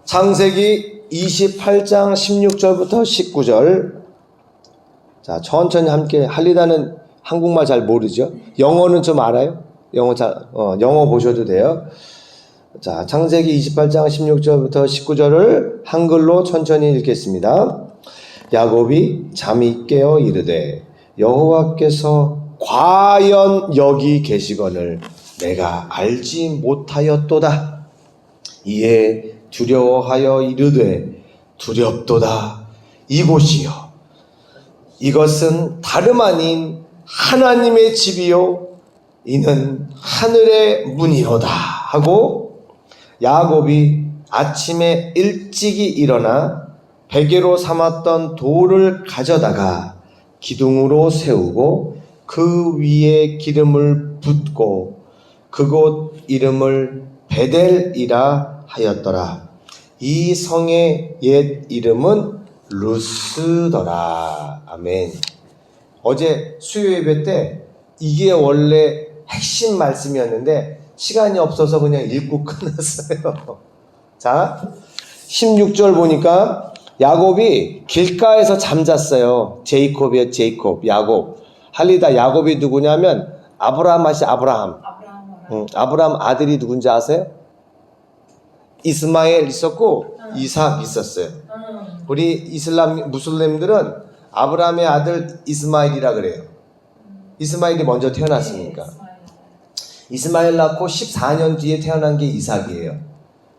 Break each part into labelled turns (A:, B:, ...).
A: 창세기 28장 16절부터 19절. 자, 천천히 함께 할리다는 한국말 잘 모르죠? 영어는 좀 알아요? 영어 보셔도 돼요. 자, 창세기 28장 16절부터 19절을 한글로 천천히 읽겠습니다. 야곱이 잠이 깨어 이르되 여호와께서 과연 여기 계시거늘 내가 알지 못하였도다. 이에 두려워하여 이르되 두렵도다. 이곳이요 이것은 다름 아닌 하나님의 집이요 이는 하늘의 문이로다 하고 야곱이 아침에 일찍이 일어나 베개로 삼았던 돌을 가져다가 기둥으로 세우고 그 위에 기름을 붓고 그곳 이름을 베델이라 하였더라. 이 성의 옛 이름은 루스더라. 아멘. 어제 수요 예배 때 이게 원래 핵심 말씀이었는데 시간이 없어서 그냥 읽고 끝났어요. 자, 16절 보니까 야곱이 길가에서 잠잤어요. 제이콥이에요. 제이콥, 야곱. 할리다 야곱이 누구냐면 아브라함 아시 아브라함. 아브라함 아들이 누군지 아세요? 이스마엘 있었고 이삭 있었어요. 우리 이슬람 무슬림들은 아브라함의 아들 이스마엘이라 그래요. 이스마엘이 먼저 태어났으니까. 이스마엘 낳고 14년 뒤에 태어난 게 이삭이에요.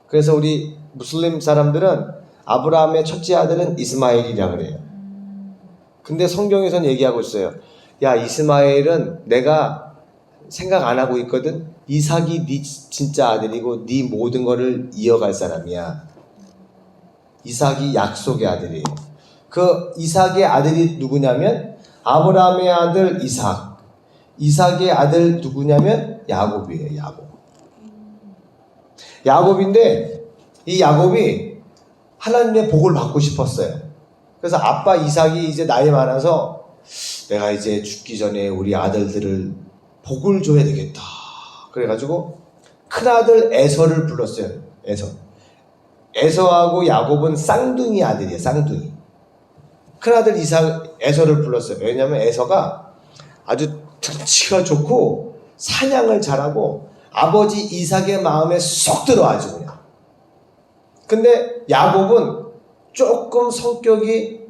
A: 그래서 우리 무슬림 사람들은 아브라함의 첫째 아들은 이스마엘이라 그래요. 근데 성경에서는 얘기하고 있어요. 야, 이스마엘은 내가 생각 안 하고 있거든. 이삭이 네 진짜 아들이고 네 모든 거를 이어갈 사람이야. 이삭이 약속의 아들이에요. 그 이삭의 아들이 누구냐면 아브라함의 아들 이삭. 이삭의 아들 누구냐면 야곱이에요. 야곱인데 이 야곱이 하나님의 복을 받고 싶었어요. 그래서 아빠 이삭이 이제 나이 많아서 내가 이제 죽기 전에 우리 아들들을 복을 줘야 되겠다. 그래가지고 큰아들 에서를 불렀어요. 에서하고 야곱은 쌍둥이 아들이에요. 쌍둥이. 큰아들 에서를 불렀어요. 왜냐하면 에서가 아주 등치가 좋고 사냥을 잘하고 아버지 이삭의 마음에 쏙 들어 아주 그냥. 근데 야곱은 조금 성격이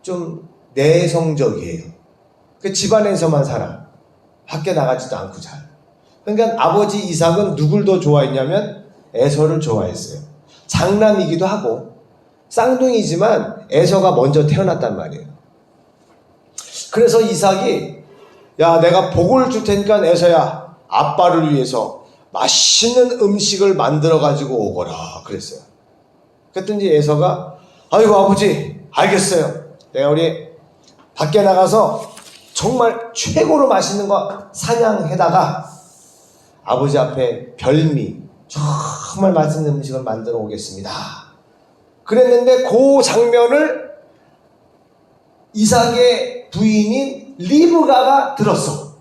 A: 좀 내성적이에요. 그 집안에서만 살아. 밖에 나가지도 않고 잘. 그러니까 아버지 이삭은 누굴 더 좋아했냐면 에서를 좋아했어요. 장남이기도 하고 쌍둥이지만 에서가 먼저 태어났단 말이에요. 그래서 이삭이 야, 내가 복을 줄 테니까 에서야 아빠를 위해서 맛있는 음식을 만들어 가지고 오거라 그랬어요. 그랬더니 에서가 아이고 아버지 알겠어요. 내가 우리 밖에 나가서 정말 최고로 맛있는 거 사냥해다가 아버지 앞에 별미 정말 맛있는 음식을 만들어 오겠습니다. 그랬는데 그 장면을 이삭의 부인인 리브가가 들었어.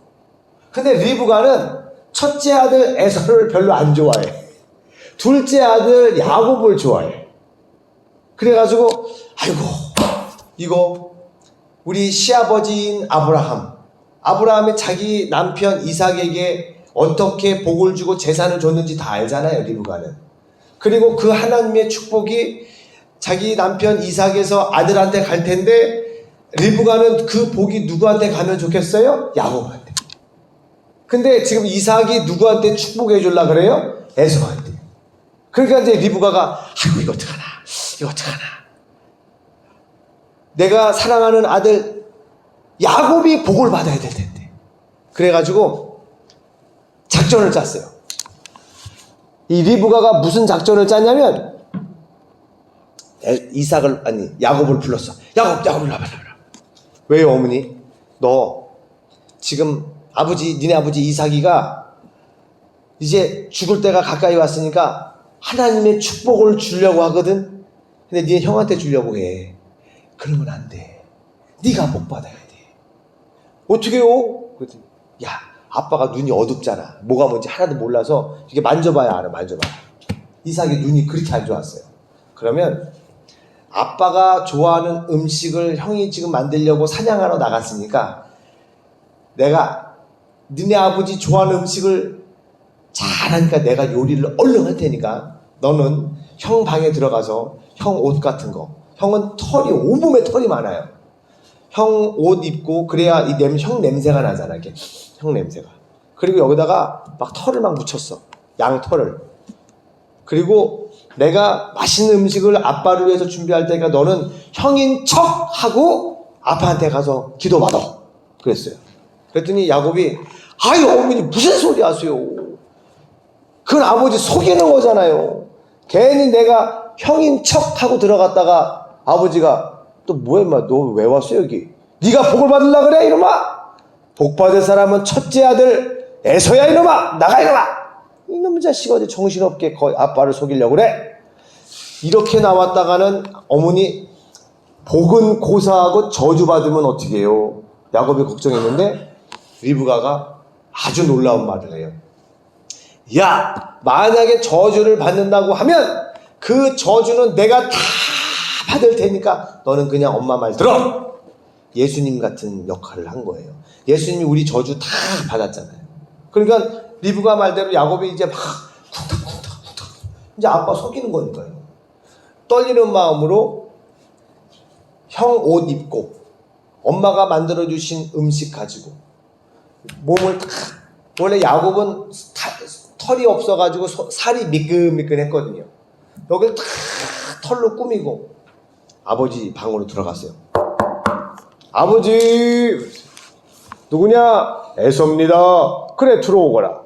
A: 근데 리브가는 첫째 아들 에서를 별로 안 좋아해. 둘째 아들 야곱을 좋아해. 그래가지고 아이고 이거 우리 시아버지인 아브라함이 자기 남편 이삭에게 어떻게 복을 주고 재산을 줬는지 다 알잖아요. 리브가는. 그리고 그 하나님의 축복이 자기 남편 이삭에서 아들한테 갈 텐데 리브가는 그 복이 누구한테 가면 좋겠어요? 야곱한테. 근데 지금 이삭이 누구한테 축복해 주려고 그래요? 에서한테. 그러니까 이제 리브가가 아이고 이거 어떡하나 내가 사랑하는 아들 야곱이 복을 받아야 될 텐데. 그래가지고 작전을 짰어요. 이 리브가가 무슨 작전을 짰냐면 야곱을 불렀어. 야곱 일로 와봐. 왜요 어머니? 너 지금 니네 아버지 이삭이가 이제 죽을 때가 가까이 왔으니까 하나님의 축복을 주려고 하거든. 근데 니네 형한테 주려고 해. 그러면 안 돼. 네가 복 받아야 돼. 어떻게요? 그랬더니 야 아빠가 눈이 어둡잖아. 뭐가 뭔지 하나도 몰라서 이게 만져봐야 알아. 이삭이 눈이 그렇게 안 좋았어요. 그러면 아빠가 좋아하는 음식을 형이 지금 만들려고 사냥하러 나갔으니까 내가 너네 아버지 좋아하는 음식을 잘하니까 내가 요리를 얼른 할 테니까 너는 형 방에 들어가서 형 옷 같은 거, 형은 털이 온몸에 털이 많아요. 형 옷 입고 그래야 형 냄새가 나잖아. 이게 형 냄새가. 그리고 여기다가 막 털을 막 묻혔어. 양털을. 그리고 내가 맛있는 음식을 아빠를 위해서 준비할 테니까 너는 형인 척 하고 아빠한테 가서 기도받아. 그랬어요. 그랬더니 야곱이 아유 어머니 무슨 소리 하세요. 그건 아버지 속이는 거잖아요. 괜히 내가 형인 척 하고 들어갔다가 아버지가 또 뭐야 임마 너 왜 왔어 여기. 네가 복을 받으려 그래 이놈아. 복 받을 사람은 첫째 아들 에서야 이놈아. 나가 이놈아. 이놈의 자식 어디 정신없게 아빠를 속이려고 그래. 이렇게 나왔다가는 어머니 복은 고사하고 저주받으면 어떻게 해요. 야곱이 걱정했는데 리브가가 아주 놀라운 말을 해요. 야 만약에 저주를 받는다고 하면 그 저주는 내가 다 받을 테니까 너는 그냥 엄마 말 들어. 예수님 같은 역할을 한 거예요. 예수님이 우리 저주 다 받았잖아요. 그러니까 리브가 말대로 야곱이 이제 막 쿵닥쿵닥쿵닥 이제 아빠 속이는 거니까요. 떨리는 마음으로 형 옷 입고 엄마가 만들어주신 음식 가지고 몸을 탁 원래 야곱은 털이 없어가지고 살이 미끈미끈했거든요. 여기를 탁 털로 꾸미고 아버지 방으로 들어갔어요. 아버지 누구냐? 에서입니다. 그래 들어오거라.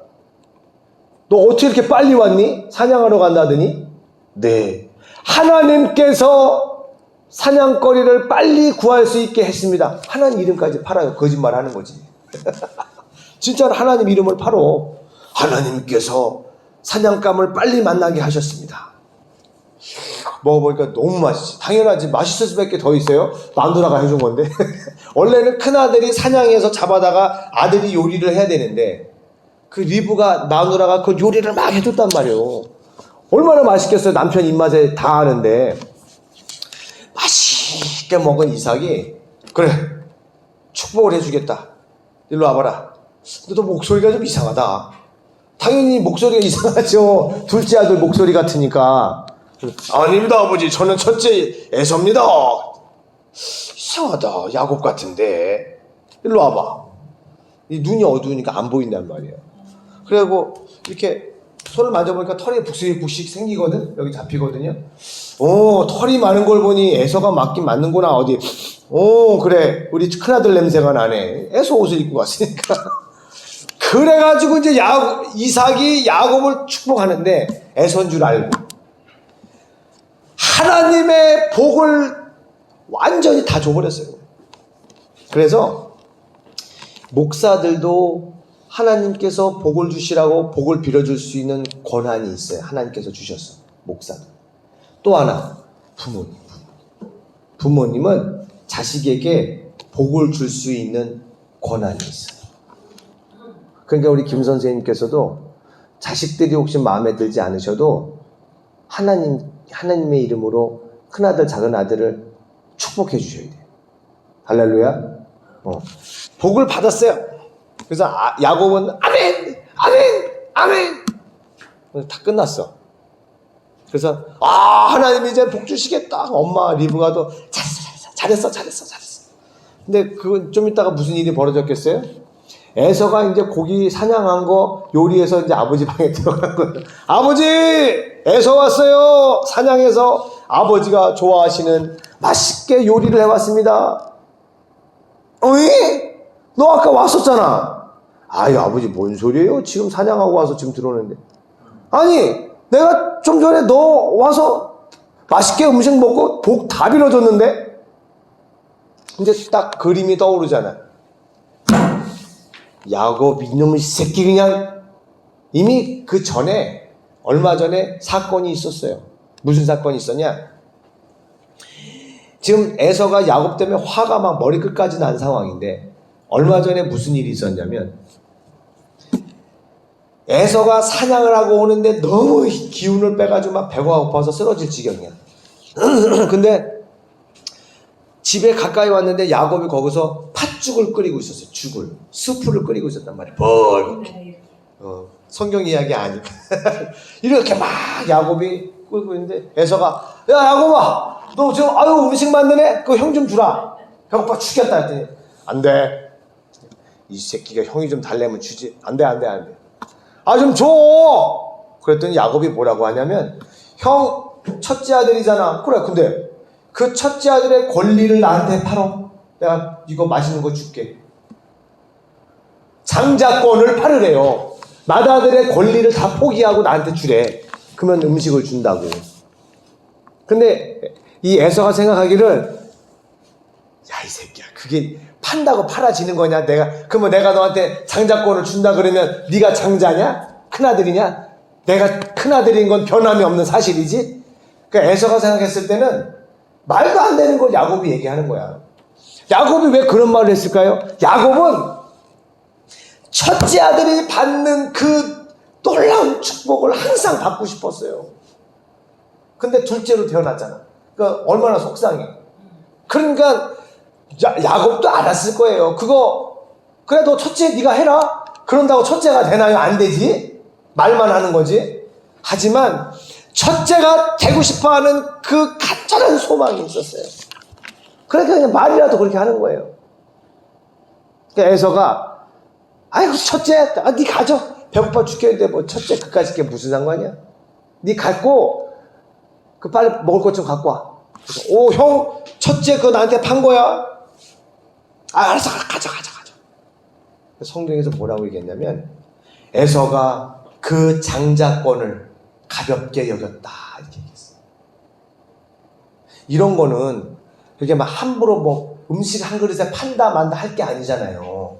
A: 너 어떻게 이렇게 빨리 왔니? 사냥하러 간다더니 네 하나님께서 사냥거리를 빨리 구할 수 있게 했습니다. 하나님 이름까지 팔아요. 거짓말 하는 거지. 진짜로 하나님 이름을 팔어. 하나님께서 사냥감을 빨리 만나게 하셨습니다. 먹어보니까 너무 맛있지. 당연하지. 맛있을 수밖에 더 있어요. 마누라가 해준 건데. 원래는 큰아들이 사냥해서 잡아다가 아들이 요리를 해야 되는데 그 리브가 마누라가 그 요리를 막 해줬단 말이에요. 얼마나 맛있겠어요. 남편 입맛에 다 아는데. 맛있게 먹은 이삭이 그래 축복을 해주겠다. 일로 와봐라. 너 목소리가 좀 이상하다. 당연히 목소리가 이상하죠. 둘째 아들 목소리 같으니까. 아닙니다 아버지 저는 첫째 에서입니다. 이상하다 야곱 같은데. 일로 와봐. 이 눈이 어두우니까 안 보인단 말이에요. 그리고 이렇게 손을 만져보니까 털이 북실북실 생기거든. 여기 잡히거든요. 오 털이 많은 걸 보니 에서가 맞긴 맞는구나. 어디 오 그래 우리 큰아들 냄새가 나네. 에서 옷을 입고 갔으니까. 그래가지고 이제 이삭이 야곱을 축복하는데 에서인 줄 알고 하나님의 복을 완전히 다 줘버렸어요. 그래서 목사들도 하나님께서 복을 주시라고 복을 빌어줄 수 있는 권한이 있어요. 하나님께서 주셨어. 목사들. 또 하나 부모님은 자식에게 복을 줄 수 있는 권한이 있어요. 그러니까 우리 김 선생님께서도 자식들이 혹시 마음에 들지 않으셔도 하나님의 이름으로 큰아들 작은아들을 축복해 주셔야 돼요. 할렐루야. 복을 받았어요. 그래서 야곱은 아멘 아멘 아멘 다 끝났어. 그래서 하나님이 이제 복 주시겠다. 엄마 리브가도 잘했어. 근데 그건 좀 있다가 무슨 일이 벌어졌겠어요? 에서가 이제 고기 사냥한 거 요리해서 이제 아버지 방에 들어간 거예요. 아버지 에서 왔어요. 사냥해서 아버지가 좋아하시는 맛있게 요리를 해왔습니다. 어이? 너 아까 왔었잖아. 아유 아버지 뭔 소리예요? 지금 사냥하고 와서 지금 들어오는데. 아니 내가 좀 전에 너 와서 맛있게 음식 먹고 복 다 빌어줬는데. 이제 딱 그림이 떠오르잖아. 야곱 이놈의 새끼 그냥. 이미 그 전에 얼마 전에 사건이 있었어요. 무슨 사건이 있었냐? 지금 에서가 야곱 때문에 화가 막 머리끝까지 난 상황인데 얼마 전에 무슨 일이 있었냐면 에서가 사냥을 하고 오는데 너무 기운을 빼가지고 막 배가 고파서 쓰러질 지경이야. 근데 집에 가까이 왔는데 야곱이 거기서 팥죽을 끓이고 있었어요. 죽을. 수프를 끓이고 있었단 말이에요. 성경 이야기 아니고. 이렇게 막 야곱이 끓고 있는데 에서가, 야, 야곱아, 너 지금 아유 음식 만드네? 그거 형 좀 주라. 배고파 죽겠다 했더니, 안 돼. 이 새끼가 형이 좀 달래면 주지. 안 돼. 아, 좀 줘! 그랬더니 야곱이 뭐라고 하냐면, 형 첫째 아들이잖아. 그래, 근데 그 첫째 아들의 권리를 나한테 팔어. 내가 이거 맛있는 거 줄게. 장자권을 팔으래요. 맏아들의 권리를 다 포기하고 나한테 주래. 그러면 음식을 준다고. 근데 이 에서가 생각하기를, 야, 이 새끼야, 그게 판다고 팔아지는 거냐? 그러면 내가 너한테 장자권을 준다 그러면 네가 장자냐? 큰아들이냐? 내가 큰아들인 건 변함이 없는 사실이지? 그러니까 에서가 생각했을 때는 말도 안 되는 걸 야곱이 얘기하는 거야. 야곱이 왜 그런 말을 했을까요? 야곱은 첫째 아들이 받는 그 놀라운 축복을 항상 받고 싶었어요. 근데 둘째로 태어났잖아. 그러니까 얼마나 속상해. 그러니까 야곱도 알았을 거예요. 그래 너 첫째 네가 해라. 그런다고 첫째가 되나요? 안 되지. 말만 하는 거지. 하지만 첫째가 되고 싶어하는 그 간절한 소망이 있었어요. 그러니까 그냥 말이라도 그렇게 하는 거예요. 그러니까 에서가, 아이고 첫째, 네 가져. 배고파 죽겠는데 뭐 첫째 그까짓 게 무슨 상관이야. 네 갖고 빨리 먹을 것 좀 갖고 와. 오, 형 첫째 그거 나한테 판 거야. 아, 알았어, 가져. 성경에서 뭐라고 얘기했냐면, 에서가 그 장자권을 가볍게 여겼다 이렇게 얘기했어요. 이런 거는 그게 막 함부로 뭐 음식 한 그릇에 판다 만다 할 게 아니잖아요.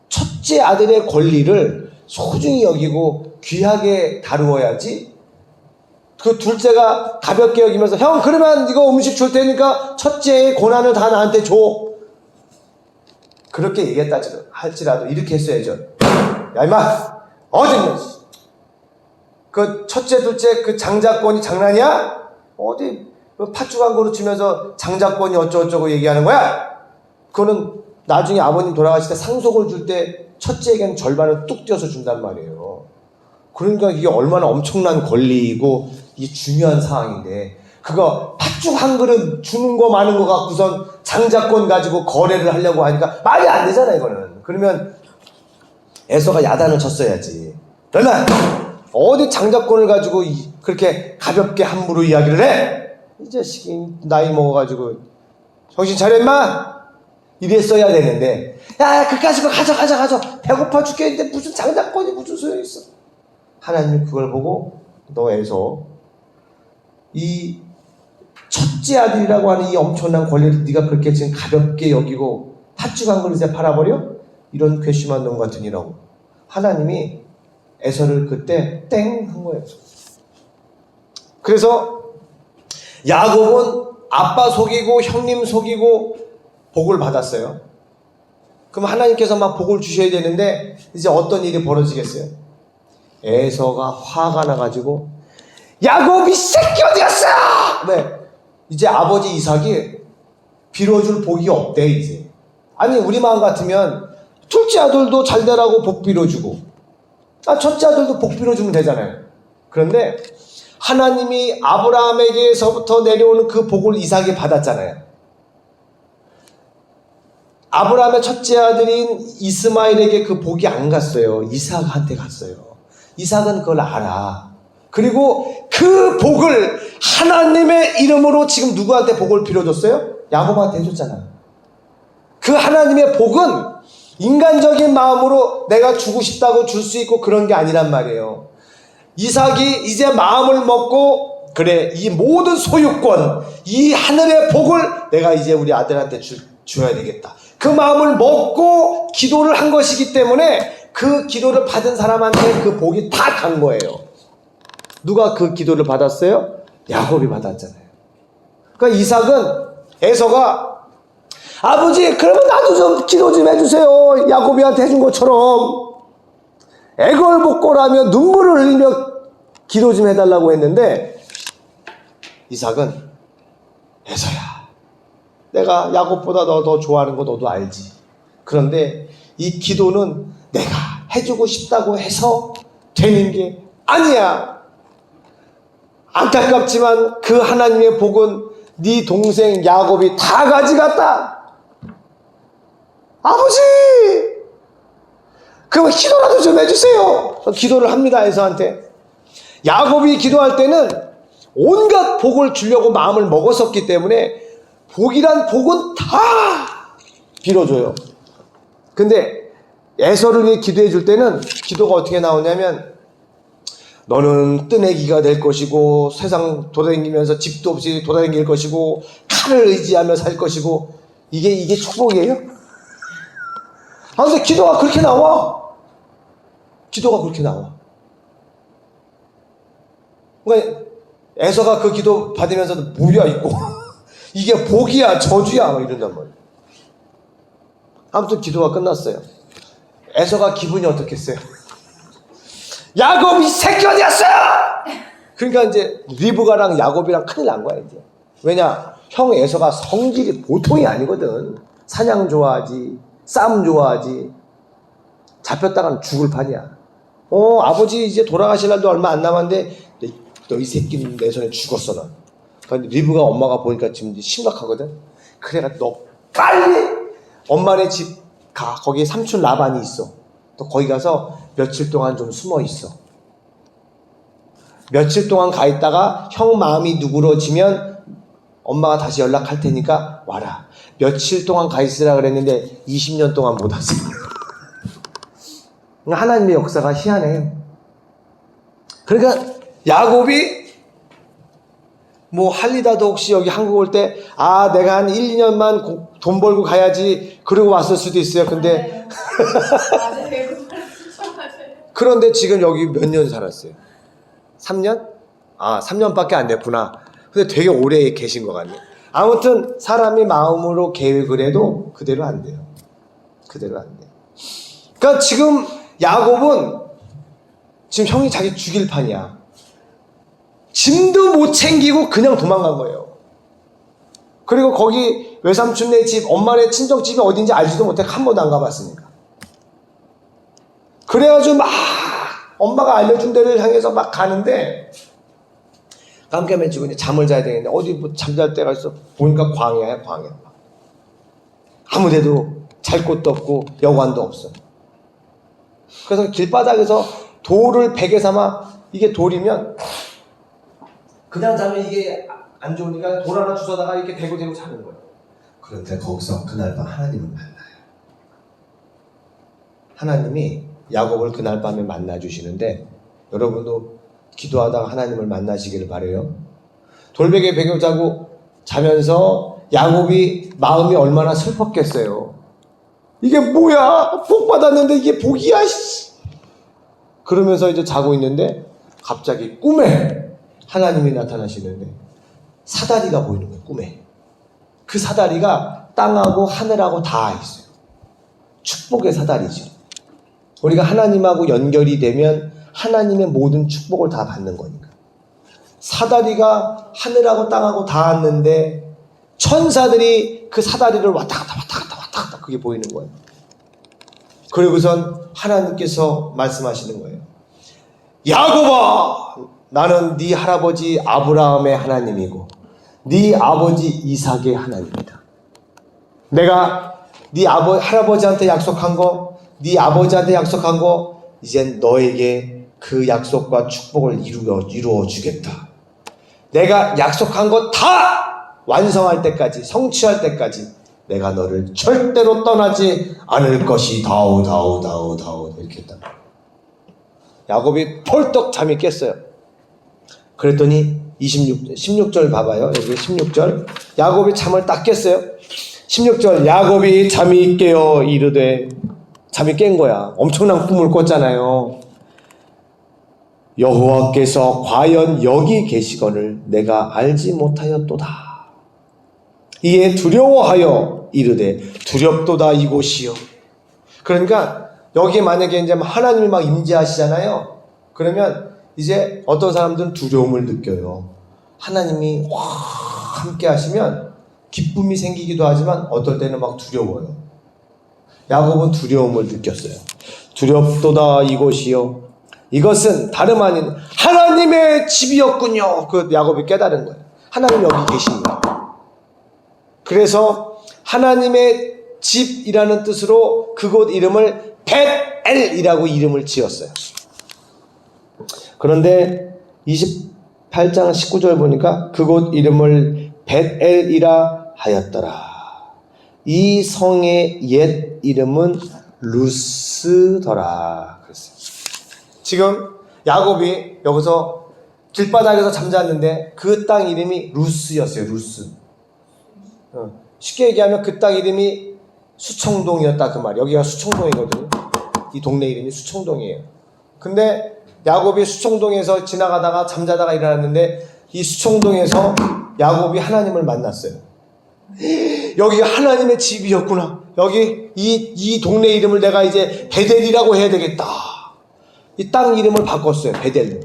A: 첫째 아들의 권리를 소중히 여기고 귀하게 다루어야지. 그 둘째가 가볍게 여기면서, 형 그러면 이거 음식 줄 테니까 첫째의 권한을 다 나한테 줘. 그렇게 얘기했다 할지라도 이렇게 했어야죠. 야 임마, 어딨냐? 그 첫째 둘째 그 장자권이 장난이야? 어디 팥죽 한 그릇 주면서 장자권이 어쩌고저쩌고 얘기하는 거야? 그거는 나중에 아버님 돌아가실 때 상속을 줄 때 첫째에게는 절반을 뚝 떼어서 준단 말이에요. 그러니까 이게 얼마나 엄청난 권리이고 이게 중요한 사항인데, 그거 팥죽 한 그릇 주는 거 마는 거 갖고선 장자권 가지고 거래를 하려고 하니까 말이 안 되잖아 이거는. 그러면 에서가 야단을 쳤어야지. 그러나 어디 장자권을 가지고 그렇게 가볍게 함부로 이야기를 해? 이 자식이 나이 먹어가지고 정신 차려 임마! 이랬어야 되는데, 야 그까짓 거 가져. 배고파 죽겠는데 무슨 장자권이 무슨 소용이 있어. 하나님이 그걸 보고, 너 에서 이 첫째 아들이라고 하는 이 엄청난 권리를 네가 그렇게 지금 가볍게 여기고 팥죽 한 그릇에 팔아버려? 이런 괘씸한 놈 같으니라고 하나님이 에서를 그때 땡 한 거예요. 그래서 야곱은 아빠 속이고 형님 속이고 복을 받았어요. 그럼 하나님께서 막 복을 주셔야 되는데 이제 어떤 일이 벌어지겠어요? 에서가 화가 나가지고, 야곱 이 새끼 어디 갔어? 네. 이제 아버지 이삭이 빌어줄 복이 없대 이제. 아니 우리 마음 같으면 둘째 아들도 잘 되라고 복 빌어주고, 첫째 아들도 복 빌어주면 되잖아요. 그런데 하나님이 아브라함에게서부터 내려오는 그 복을 이삭이 받았잖아요. 아브라함의 첫째 아들인 이스마엘에게 그 복이 안 갔어요. 이삭한테 갔어요. 이삭은 그걸 알아. 그리고 그 복을 하나님의 이름으로 지금 누구한테 복을 빌어줬어요? 야곱한테 해줬잖아. 그 하나님의 복은 인간적인 마음으로 내가 주고 싶다고 줄 수 있고 그런 게 아니란 말이에요. 이삭이 이제 마음을 먹고, 그래 이 모든 소유권, 이 하늘의 복을 내가 이제 우리 아들한테 줘야 되겠다. 그 마음을 먹고 기도를 한 것이기 때문에 그 기도를 받은 사람한테 그 복이 다 간 거예요. 누가 그 기도를 받았어요? 야곱이 받았잖아요. 그러니까 이삭은, 에서가, 아버지 그러면 나도 좀 기도 좀 해주세요. 야곱이한테 해준 것처럼 애걸복걸하며 눈물을 흘리며 기도 좀 해달라고 했는데, 이삭은 에서야, 내가 야곱보다 너 더 좋아하는 거 너도 알지. 그런데 이 기도는 내가 해주고 싶다고 해서 되는 게 아니야. 안타깝지만 그 하나님의 복은 네 동생 야곱이 다 가져갔다. 아버지, 그럼 기도라도 좀 해주세요. 기도를 합니다, 에서한테. 야곱이 기도할 때는 온갖 복을 주려고 마음을 먹었었기 때문에 복이란 복은 다 빌어줘요. 근데 에서를 위해 기도해 줄 때는 기도가 어떻게 나오냐면, 너는 뜨내기가 될 것이고 세상 돌아다니면서 집도 없이 돌아다닐 것이고 칼을 의지하며 살 것이고, 이게 축복이에요? 아, 근데 기도가 그렇게 나와. 기도가 그렇게 나와. 그러니까 에서가 그 기도 받으면서도 뭐야 이거 이게 복이야 저주야 막 이런단 말이에요. 아무튼 기도가 끝났어요. 에서가 기분이 어떻겠어요? 야곱이 새끼 어디 갔어요? 그러니까 이제 리브가랑 야곱이랑 큰일 난 거야 이제. 왜냐, 형 에서가 성질이 보통이 아니거든. 사냥 좋아하지, 싸움 좋아하지. 잡혔다가는 죽을 판이야. 아버지 이제 돌아가실 날도 얼마 안 남았는데 너 이 새끼는 내 손에 죽었어 넌. 그러니까 리브가 엄마가 보니까 지금 심각하거든. 그래가 너 빨리 엄마네 집 가. 거기에 삼촌 라반이 있어. 또 거기 가서 며칠 동안 좀 숨어 있어. 며칠 동안 가 있다가 형 마음이 누그러지면 엄마가 다시 연락할 테니까 와라. 며칠 동안 가 있으라 그랬는데 20년 동안 못 왔어. 하나님의 역사가 희한해요. 그러니까 야곱이 뭐 할리다도 혹시 여기 한국 올 때 내가 한 1, 2년만 돈 벌고 가야지 그러고 왔을 수도 있어요. 근데
B: 맞아요.
A: 그런데 지금 여기 몇 년 살았어요? 3년? 3년밖에 안 됐구나. 근데 되게 오래 계신 것 같네. 아무튼 사람이 마음으로 계획을 해도 그대로 안 돼요. 그대로 안 돼요. 그러니까 지금 야곱은 지금 형이 자기 죽일 판이야. 짐도 못 챙기고 그냥 도망간 거예요. 그리고 거기 외삼촌네 집, 엄마네 친정집이 어딘지 알지도 못해. 한 번도 안 가봤으니까. 그래가지고 막 엄마가 알려준 데를 향해서 막 가는데 깜깜해지고 이제 잠을 자야 되는데 어디 뭐 잠잘 데가 있어. 보니까 광야야, 광야. 아무데도 잘 곳도 없고 여관도 없어. 그래서 길바닥에서 돌을 베개 삼아, 이게 돌이면 그냥 자면 이게 안 좋으니까 돌 하나 주워다가 이렇게 대고 자는 거예요. 그런데 거기서 그날 밤 하나님을 만나요. 하나님이 야곱을 그날 밤에 만나주시는데, 여러분도 기도하다가 하나님을 만나시기를 바라요. 돌베개 베개 자고 자면서 야곱이 마음이 얼마나 슬펐겠어요. 이게 뭐야? 복 받았는데 이게 복이야? 그러면서 이제 자고 있는데 갑자기 꿈에 하나님이 나타나시는데 사다리가 보이는 거예요. 꿈에. 그 사다리가 땅하고 하늘하고 다 있어요. 축복의 사다리죠. 우리가 하나님하고 연결이 되면 하나님의 모든 축복을 다 받는 거니까. 사다리가 하늘하고 땅하고 닿았는데 천사들이 그 사다리를 왔다 갔다 그게 보이는 거예요. 그리고선 하나님께서 말씀하시는 거예요. 야곱아, 나는 네 할아버지 아브라함의 하나님이고 네 아버지 이삭의 하나님이다. 내가 네 할아버지한테 약속한 거, 네 아버지한테 약속한 거, 이젠 너에게 그 약속과 축복을 이루어 주겠다. 내가 약속한 거 다 완성할 때까지, 성취할 때까지 내가 너를 절대로 떠나지 않을 것이다오 이렇게 했다. 야곱이 펄떡 잠이 깼어요. 그랬더니 16절 봐봐요. 여기 16절. 야곱이 잠을 딱 깼어요. 16절. 야곱이 잠이 깨어 이르되, 잠이 깬 거야. 엄청난 꿈을 꿨잖아요. 여호와께서 과연 여기 계시거늘 내가 알지 못하였도다. 이에 두려워하여 이르되 두렵도다 이곳이요. 그러니까 여기에 만약에 이제 하나님이 막 임재하시잖아요. 그러면 이제 어떤 사람들은 두려움을 느껴요. 하나님이 함께 하시면 기쁨이 생기기도 하지만 어떨 때는 막 두려워요. 야곱은 두려움을 느꼈어요. 두렵도다 이곳이요. 이것은 다름 아닌 하나님의 집이었군요. 그 야곱이 깨달은 거예요. 하나님 여기 계십니다. 그래서 하나님의 집이라는 뜻으로 그곳 이름을 벳엘이라고 이름을 지었어요. 그런데 28장 19절 보니까 그곳 이름을 벳엘이라 하였더라. 이 성의 옛 이름은 루스더라. 그랬어요. 지금 야곱이 여기서 길바닥에서 잠잤는데 그 땅 이름이 루스였어요. 루스. 쉽게 얘기하면 그 땅 이름이 수청동이었다 그 말. 여기가 수청동이거든요. 이 동네 이름이 수청동이에요. 근데 야곱이 수청동에서 지나가다가 잠자다가 일어났는데 이 수청동에서 야곱이 하나님을 만났어요. 여기가 하나님의 집이었구나. 여기 이 동네 이름을 내가 이제 베델이라고 해야 되겠다. 이 땅 이름을 바꿨어요. 베델로.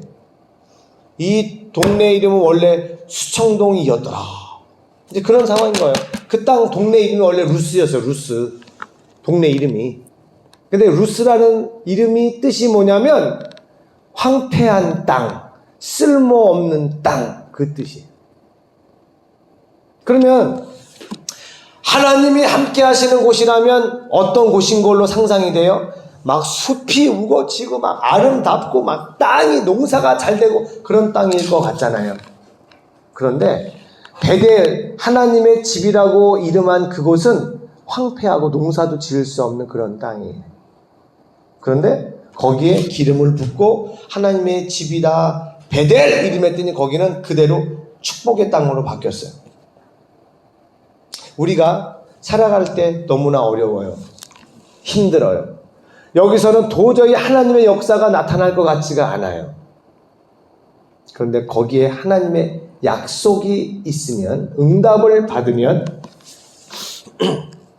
A: 이 동네 이름은 원래 수청동이었더라. 이제 그런 상황인 거예요. 그 땅 동네 이름이 원래 루스였어요. 루스. 동네 이름이. 근데 루스라는 이름이 뜻이 뭐냐면 황폐한 땅, 쓸모없는 땅, 그 뜻이에요. 그러면 하나님이 함께 하시는 곳이라면 어떤 곳인 걸로 상상이 돼요? 막 숲이 우거지고 막 아름답고 막 땅이 농사가 잘 되고 그런 땅일 것 같잖아요. 그런데 베델, 하나님의 집이라고 이름한 그곳은 황폐하고 농사도 지을 수 없는 그런 땅이에요. 그런데 거기에 기름을 붓고 하나님의 집이다 베델 이름 했더니 거기는 그대로 축복의 땅으로 바뀌었어요. 우리가 살아갈 때 너무나 어려워요. 힘들어요. 여기서는 도저히 하나님의 역사가 나타날 것 같지가 않아요. 그런데 거기에 하나님의 약속이 있으면, 응답을 받으면,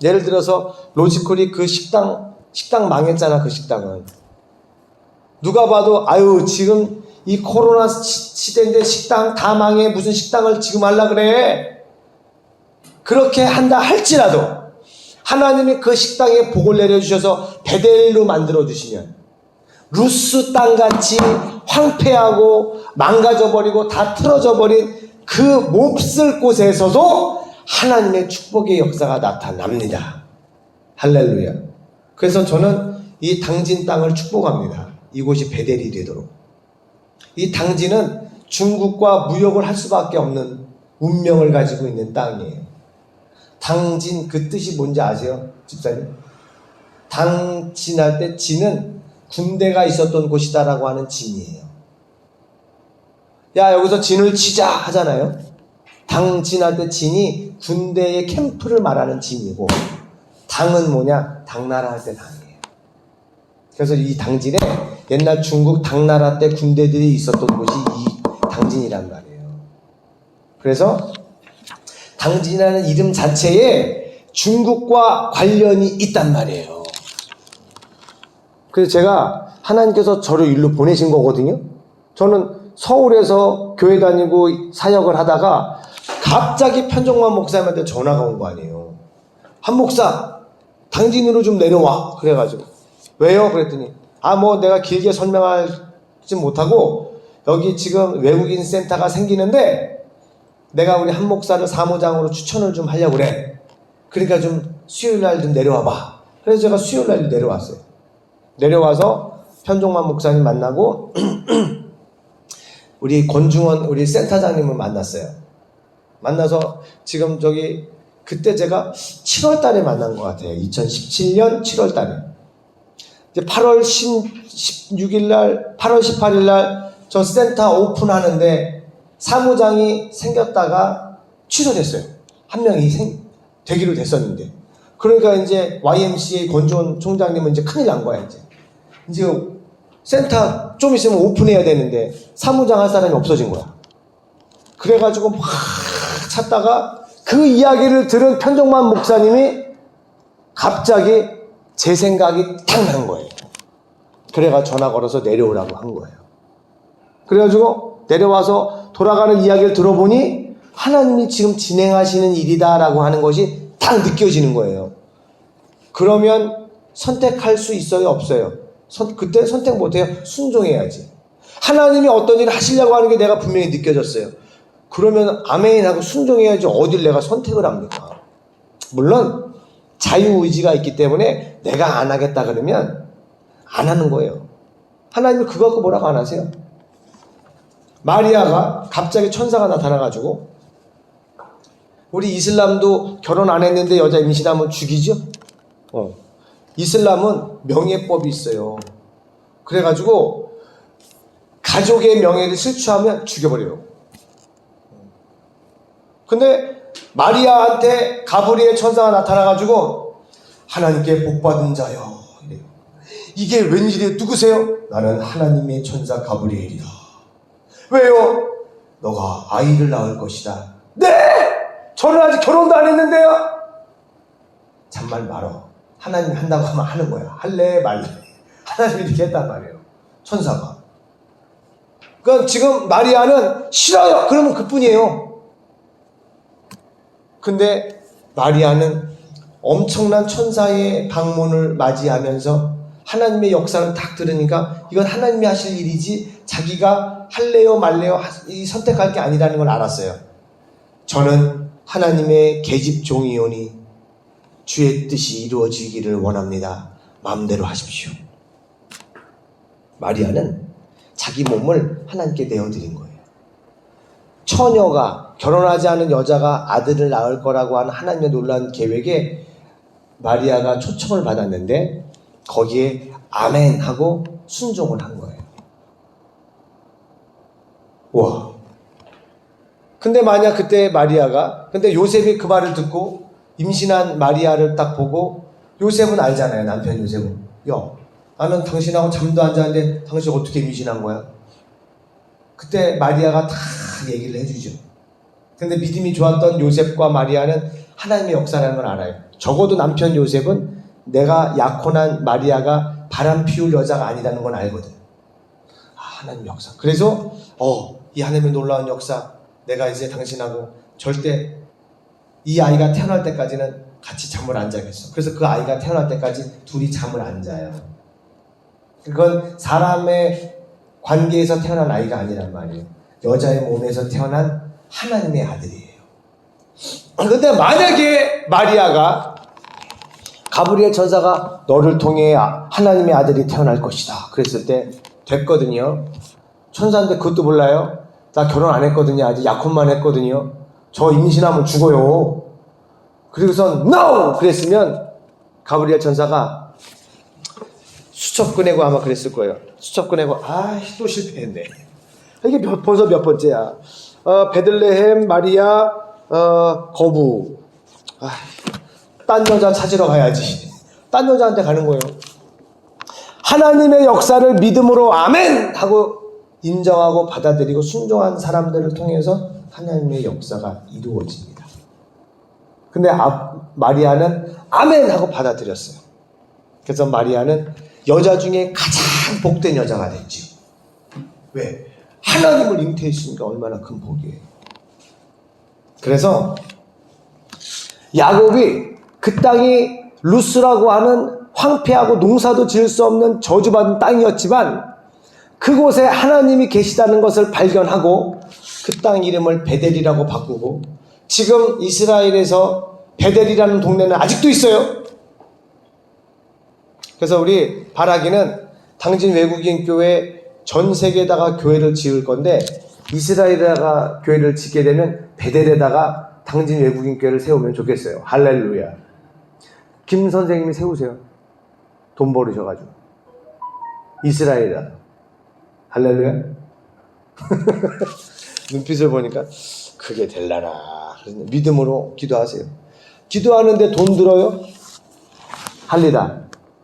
A: 예를 들어서 로지콜이 그 식당 망했잖아. 그 식당은 누가 봐도 아유 지금 이 코로나 시대인데 식당 다 망해. 무슨 식당을 지금 하려 그래. 그렇게 한다 할지라도 하나님이 그 식당에 복을 내려주셔서 베델로 만들어주시면 루스 땅같이 황폐하고 망가져버리고 다 틀어져버린 그 몹쓸 곳에서도 하나님의 축복의 역사가 나타납니다. 할렐루야. 그래서 저는 이 당진 땅을 축복합니다. 이곳이 베델이 되도록. 이 당진은 중국과 무역을 할 수밖에 없는 운명을 가지고 있는 땅이에요. 당진 그 뜻이 뭔지 아세요? 집사님? 당진할 때 진은 군대가 있었던 곳이다라고 하는 진이에요. 야 여기서 진을 치자 하잖아요. 당진할 때 진이 군대의 캠프를 말하는 진이고 당은 뭐냐? 당나라 할 때 당이에요. 그래서 이 당진에 옛날 중국 당나라 때 군대들이 있었던 곳이 이 당진이란 말이에요. 그래서 당진이라는 이름 자체에 중국과 관련이 있단 말이에요. 그래서 제가 하나님께서 저를 일로 보내신 거거든요. 저는 서울에서 교회 다니고 사역을 하다가 갑자기 편정만 목사님한테 전화가 온 거 아니에요. 한 목사 당진으로 좀 내려와. 그래가지고 왜요? 그랬더니 뭐 내가 길게 설명하지 못하고 여기 지금 외국인 센터가 생기는데 내가 우리 한 목사를 사무장으로 추천을 좀 하려고 그래. 그러니까 좀 수요일날 좀 내려와 봐. 그래서 제가 수요일날 내려왔어요. 내려와서 편종만 목사님 만나고 우리 권중원 우리 센터장님을 만났어요. 만나서 지금 그때 제가 7월 달에 만난 것 같아요. 2017년 7월 달에. 이제 8월 16일 날, 8월 18일 날 저 센터 오픈하는데 사무장이 생겼다가 취소됐어요. 한 명이 되기로 됐었는데. 그러니까 이제 YMCA 권주원 총장님은 이제 큰일 난 거야, 이제 센터 좀 있으면 오픈해야 되는데 사무장 할 사람이 없어진 거야. 그래가지고 막 찾다가 그 이야기를 들은 편정만 목사님이 갑자기 제 생각이 탁 난 거예요. 그래가 전화 걸어서 내려오라고 한 거예요. 그래가지고 내려와서 돌아가는 이야기를 들어보니 하나님이 지금 진행하시는 일이다라고 하는 것이 딱 느껴지는 거예요. 그러면 선택할 수 있어요, 없어요? 그때 선택 못해요. 순종해야지. 하나님이 어떤 일을 하시려고 하는 게 내가 분명히 느껴졌어요. 그러면 아멘 하고 순종해야지 어딜 내가 선택을 합니까? 물론 자유의지가 있기 때문에 내가 안 하겠다 그러면 안 하는 거예요. 하나님이 그거 갖고 뭐라고 안 하세요? 마리아가 갑자기 천사가 나타나가지고, 우리 이슬람도 결혼 안 했는데 여자 임신하면 죽이죠? 이슬람은 명예법이 있어요. 그래가지고 가족의 명예를 실추하면 죽여버려요. 근데 마리아한테 가브리엘 천사가 나타나가지고 하나님께 복받은 자여, 이래요. 이게 웬일이에요? 누구세요? 나는 하나님의 천사 가브리엘이다. 왜요? 너가 아이를 낳을 것이다. 네! 저는 아직 결혼도 안 했는데요. 잔말 말어. 하나님이 한다고 하면 하는 거야. 할래 말래. 하나님이 이렇게 했단 말이에요. 천사가. 그러니까 지금 마리아는 싫어요. 그러면 그뿐이에요. 근데 마리아는 엄청난 천사의 방문을 맞이하면서 하나님의 역사를 딱 들으니까 이건 하나님이 하실 일이지 자기가 할래요 말래요 선택할 게 아니라는 걸 알았어요. 저는 하나님의 계집 종이오니 주의 뜻이 이루어지기를 원합니다. 마음대로 하십시오. 마리아는 자기 몸을 하나님께 내어드린 거예요. 처녀가, 결혼하지 않은 여자가 아들을 낳을 거라고 하는 하나님의 놀라운 계획에 마리아가 초청을 받았는데 거기에 아멘 하고 순종을 한 거예요. 와. 근데 만약 그때 마리아가, 근데 요셉이 그 말을 듣고 임신한 마리아를 딱 보고, 요셉은 알잖아요. 남편 요셉은. 야, 나는 당신하고 잠도 안 자는데 당신 어떻게 임신한 거야? 그때 마리아가 다 얘기를 해주죠. 근데 믿음이 좋았던 요셉과 마리아는 하나님의 역사라는 걸 알아요. 적어도 남편 요셉은 내가 약혼한 마리아가 바람 피울 여자가 아니라는 건 알거든. 하나님 역사. 그래서 이 하나님의 놀라운 역사, 내가 이제 당신하고 절대 이 아이가 태어날 때까지는 같이 잠을 안 자겠어. 그래서 그 아이가 태어날 때까지 둘이 잠을 안 자요. 그건 사람의 관계에서 태어난 아이가 아니란 말이에요. 여자의 몸에서 태어난 하나님의 아들이에요. 그런데 만약에 마리아가, 가브리엘 천사가 너를 통해 하나님의 아들이 태어날 것이다 그랬을 때 됐거든요. 천사인데 그것도 몰라요? 나 결혼 안 했거든요. 아직 약혼만 했거든요. 저 임신하면 죽어요. 그리고선 NO! 그랬으면 가브리엘 천사가 수첩 꺼내고 아마 그랬을 거예요. 수첩 꺼내고 또 실패했네. 이게 벌써 몇 번째야. 베들레헴 마리아 거부. 딴 여자 찾으러 가야지. 딴 여자한테 가는 거예요. 하나님의 역사를 믿음으로 아멘 하고 인정하고 받아들이고 순종한 사람들을 통해서 하나님의 역사가 이루어집니다. 근데 마리아는 아멘 하고 받아들였어요. 그래서 마리아는 여자 중에 가장 복된 여자가 됐죠. 왜? 하나님을 잉태했으니까 얼마나 큰 복이에요. 그래서 야곱이 그 땅이 루스라고 하는 황폐하고 농사도 지을 수 없는 저주받은 땅이었지만 그곳에 하나님이 계시다는 것을 발견하고 그 땅 이름을 베델이라고 바꾸고 지금 이스라엘에서 베델이라는 동네는 아직도 있어요. 그래서 우리 바라기는 당진 외국인 교회 전 세계에다가 교회를 지을 건데 이스라엘에다가 교회를 짓게 되면 베델에다가 당진 외국인 교회를 세우면 좋겠어요. 할렐루야. 김 선생님이 세우세요. 돈 벌으셔가지고 이스라엘에다가. 할렐루야. 눈빛을 보니까 그게 될라나. 믿음으로 기도하세요. 기도하는데 돈 들어요? 합니다.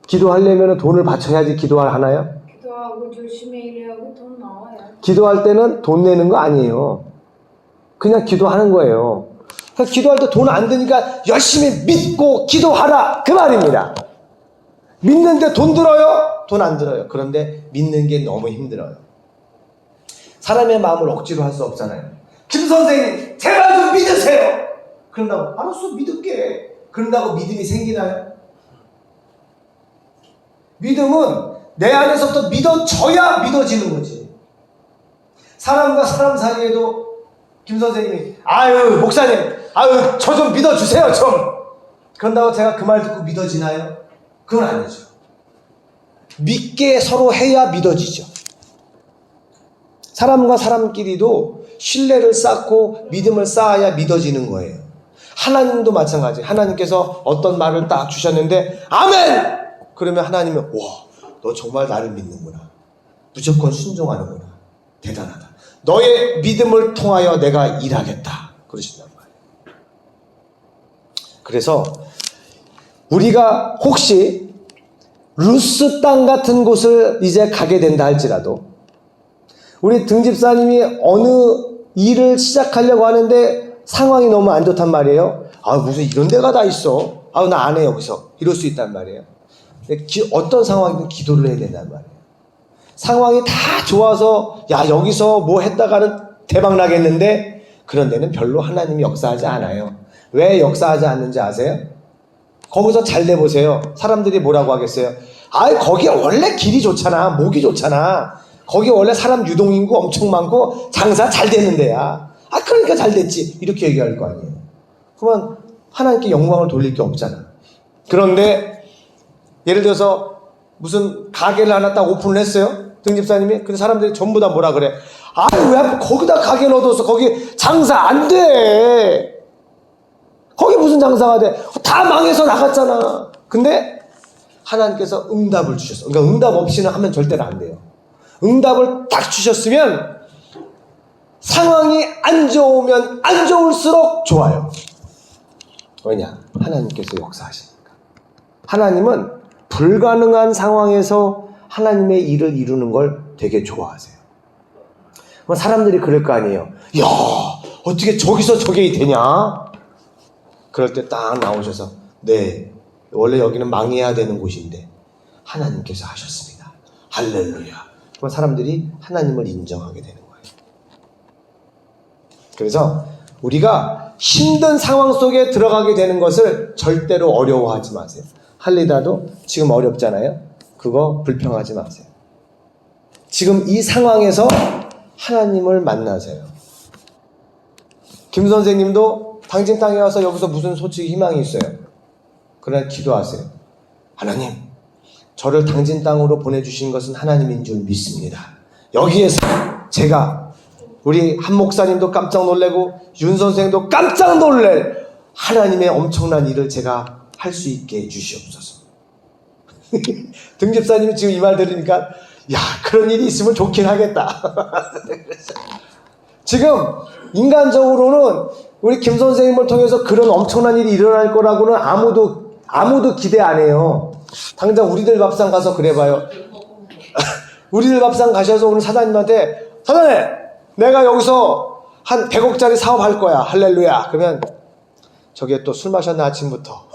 A: 기도하려면 돈을 바쳐야지 기도를 하나요?
B: 기도하고 열심히 일하고 돈 나와요.
A: 기도할 때는 돈 내는 거 아니에요. 그냥 기도하는 거예요. 그러니까 기도할 때 돈 안 드니까 열심히 믿고 기도하라 그 말입니다. 믿는데 돈 들어요? 돈 안 들어요. 그런데 믿는 게 너무 힘들어요. 사람의 마음을 억지로 할 수 없잖아요. 김 선생님 제발 좀 믿으세요. 그런다고 알았어 믿을게. 그런다고 믿음이 생기나요? 믿음은 내 안에서부터 믿어져야 믿어지는 거지. 사람과 사람 사이에도 김 선생님이 아유 목사님 아유 저 좀 믿어주세요 좀. 그런다고 제가 그 말 듣고 믿어지나요? 그건 아니죠. 믿게 서로 해야 믿어지죠. 사람과 사람끼리도 신뢰를 쌓고 믿음을 쌓아야 믿어지는 거예요. 하나님도 마찬가지. 하나님께서 어떤 말을 딱 주셨는데 아멘! 그러면 하나님은 와, 너 정말 나를 믿는구나. 무조건 순종하는구나. 대단하다. 너의 믿음을 통하여 내가 일하겠다. 그러신단 말이에요. 그래서 우리가 혹시 루스 땅 같은 곳을 이제 가게 된다 할지라도 우리 등집사님이 어느 일을 시작하려고 하는데 상황이 너무 안 좋단 말이에요. 아 무슨 이런 데가 다 있어. 아 나 안 해 여기서. 이럴 수 있단 말이에요. 어떤 상황이든 기도를 해야 된단 말이에요. 상황이 다 좋아서 야 여기서 뭐 했다가는 대박 나겠는데 그런 데는 별로 하나님이 역사하지 않아요. 왜 역사하지 않는지 아세요? 거기서 잘 돼보세요. 사람들이 뭐라고 하겠어요? 아 거기 원래 길이 좋잖아. 목이 좋잖아. 거기 원래 사람 유동인구 엄청 많고 장사 잘 되는 데야. 아 그러니까 잘 됐지. 이렇게 얘기할 거 아니에요. 그러면 하나님께 영광을 돌릴 게 없잖아. 그런데 예를 들어서 무슨 가게를 하나 딱 오픈을 했어요. 등집사님이. 근데 사람들이 전부 다 뭐라 그래. 아 왜 거기다 가게를 얻어서 거기 장사 안 돼. 거기 무슨 장사가 돼. 다 망해서 나갔잖아. 근데 하나님께서 응답을 주셨어. 그러니까 응답 없이는 하면 절대로 안 돼요. 응답을 딱 주셨으면 상황이 안 좋으면 안 좋을수록 좋아요. 왜냐? 하나님께서 역사하시니까. 하나님은 불가능한 상황에서 하나님의 일을 이루는 걸 되게 좋아하세요. 사람들이 그럴 거 아니에요. 야, 어떻게 저기서 저게 되냐? 그럴 때 딱 나오셔서 네, 원래 여기는 망해야 되는 곳인데 하나님께서 하셨습니다. 할렐루야. 그럼 사람들이 하나님을 인정하게 되는 거예요. 그래서 우리가 힘든 상황 속에 들어가게 되는 것을 절대로 어려워하지 마세요. 할리다도 지금 어렵잖아요. 그거 불평하지 마세요. 지금 이 상황에서 하나님을 만나세요. 김 선생님도 당진 땅에 와서 여기서 무슨 솔직히 희망이 있어요. 그러나 기도하세요. 하나님, 저를 당진 땅으로 보내주신 것은 하나님인 줄 믿습니다. 여기에서 제가 우리 한 목사님도 깜짝 놀래고 윤 선생도 깜짝 놀랄 하나님의 엄청난 일을 제가 할 수 있게 해주시옵소서. 등집사님이 지금 이 말 들으니까 야 그런 일이 있으면 좋긴 하겠다. 지금 인간적으로는 우리 김 선생님을 통해서 그런 엄청난 일이 일어날 거라고는 아무도 기대 안 해요. 당장 우리들 밥상 가서 그래봐요. 우리들 밥상 가셔서 오늘 사장님한테 사장님 내가 여기서 한 100억짜리 사업할 거야. 할렐루야. 그러면 저게 또 술 마셨나 아침부터.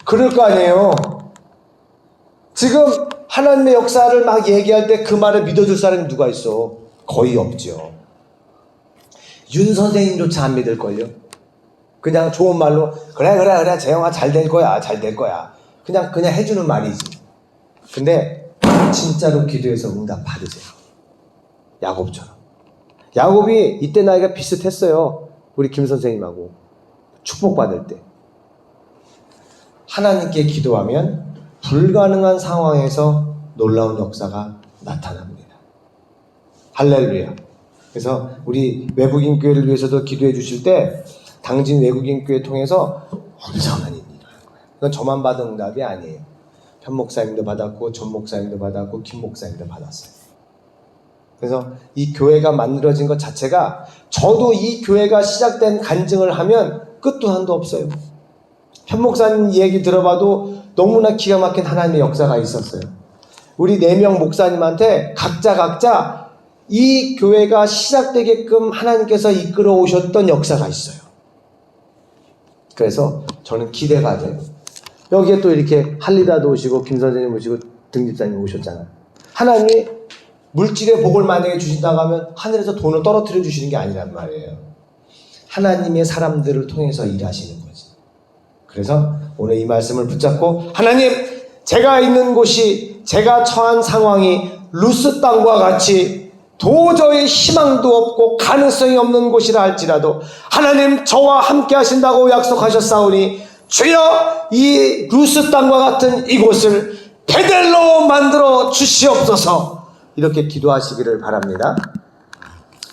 A: 그럴 거 아니에요. 지금 하나님의 역사를 막 얘기할 때 그 말을 믿어줄 사람이 누가 있어? 거의 없죠. 윤 선생님조차 안 믿을걸요. 그냥 좋은 말로 그래 재영아 잘 될 거야. 잘 될 거야. 그냥 해주는 말이지. 근데 진짜로 기도해서 응답 받으세요. 야곱처럼. 야곱이 이때 나이가 비슷했어요. 우리 김 선생님하고 축복받을 때. 하나님께 기도하면 불가능한 상황에서 놀라운 역사가 나타납니다. 할렐루야. 그래서 우리 외국인 교회를 위해서도 기도해 주실 때 당진 외국인 교회 통해서 엄청난 일이 일어날 거예요. 그건 저만 받은 응답이 아니에요. 현 목사님도 받았고 전 목사님도 받았고 김 목사님도 받았어요. 그래서 이 교회가 만들어진 것 자체가 저도 이 교회가 시작된 간증을 하면 끝도 한도 없어요. 현 목사님 얘기 들어봐도 너무나 기가 막힌 하나님의 역사가 있었어요. 우리 4명 목사님한테 각자 이 교회가 시작되게끔 하나님께서 이끌어 오셨던 역사가 있어요. 그래서 저는 기대가 돼요. 여기에 또 이렇게 할리다도 오시고 김 선생님 오시고 등집사님 오셨잖아요. 하나님이 물질의 복을 만약에 주신다고 하면 하늘에서 돈을 떨어뜨려 주시는 게 아니란 말이에요. 하나님의 사람들을 통해서 일하시는 거지. 그래서 오늘 이 말씀을 붙잡고 하나님, 제가 있는 곳이, 제가 처한 상황이 루스 땅과 같이 도저히 희망도 없고 가능성이 없는 곳이라 할지라도 하나님 저와 함께 하신다고 약속하셨사오니 주여 이 루스 땅과 같은 이곳을 베델로 만들어 주시옵소서. 이렇게 기도하시기를 바랍니다.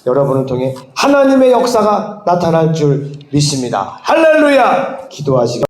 A: 여러분을 통해 하나님의 역사가 나타날 줄 믿습니다. 할렐루야! 기도하시기